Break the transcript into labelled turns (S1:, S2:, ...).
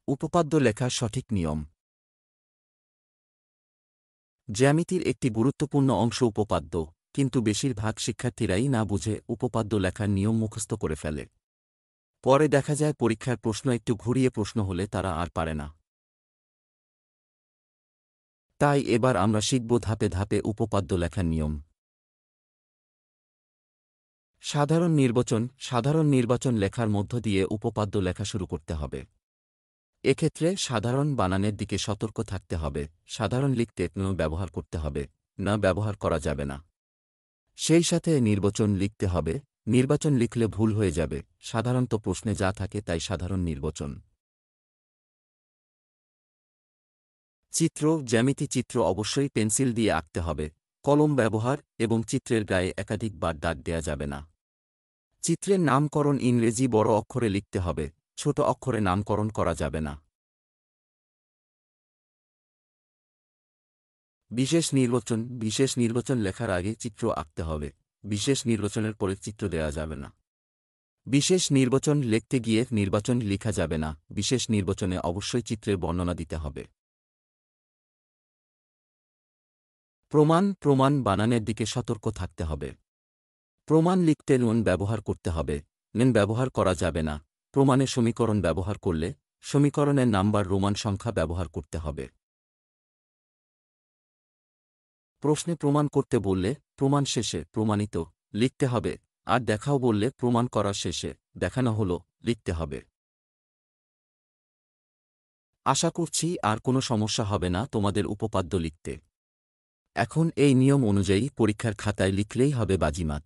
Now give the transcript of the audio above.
S1: উপপাদ্য লেখার সঠিক নিয়ম। জ্যামিতির একটি গুরুত্বপূর্ণ অংশ উপপাদ্য, কিন্তু বেশিরভাগ শিক্ষার্থীরাই না বুঝে উপপাদ্য লেখার নিয়ম মুখস্থ করে ফেলে। পরে দেখা যায় পরীক্ষার প্রশ্ন একটু ঘুরিয়ে প্রশ্ন হলে তারা আর পারে না। তাই এবার আমরা শিখব ধাপে ধাপে উপপাদ্য লেখার নিয়ম। সাধারণ নির্বাচন লেখার মধ্য দিয়ে উপপাদ্য লেখা শুরু করতে হবে। এক্ষেত্রে সাধারণ বানানের দিকে সতর্ক থাকতে হবে। সাধারণ লিখতে ন ব্যবহার করতে হবে, না ব্যবহার করা যাবে না। সেই সাথে নির্বাচন লিখতে হবে। নির্বাচন লিখলে ভুল হয়ে যাবে। সাধারণত প্রশ্নে যা থাকে তাই সাধারণ নির্বাচন। জ্যামিতি চিত্র অবশ্যই পেন্সিল দিয়ে আঁকতে হবে। কলম ব্যবহার এবং চিত্রের গায়ে একাধিকবার দাগ দেয়া যাবে না। চিত্রের নামকরণ ইংরেজি বড় অক্ষরে লিখতে হবে, ছোট অক্ষরে নামকরণ করা যাবে না। বিশেষ নির্বাচন লেখার আগে চিত্র আঁকতে হবে। বিশেষ নির্বাচনের পরে চিত্র দেয়া যাবে না। বিশেষ নির্বাচন লিখতে গিয়ে নির্বাচন লেখা যাবে না। বিশেষ নির্বাচনে অবশ্যই চিত্রের বর্ণনা দিতে হবে। প্রমাণ বানানের দিকে সতর্ক থাকতে হবে। প্রমাণ লিখতে নুন ব্যবহার করতে হবে, নেন ব্যবহার করা যাবে না। প্রমাণে সমীকরণ ব্যবহার করলে সমীকরণের নাম্বার রোমান সংখ্যা ব্যবহার করতে হবে। প্রশ্নে প্রমাণ করতে বললে প্রমাণ শেষে প্রমাণিত লিখতে হবে, আর দেখাও বললে প্রমাণ করার শেষে দেখানো হলো লিখতে হবে। আশা করছি আর কোনো সমস্যা হবে না তোমাদের উপপাদ্য লিখতে। এখন এই নিয়ম অনুযায়ী পরীক্ষার খাতায় লিখলেই হবে বাজিমাত।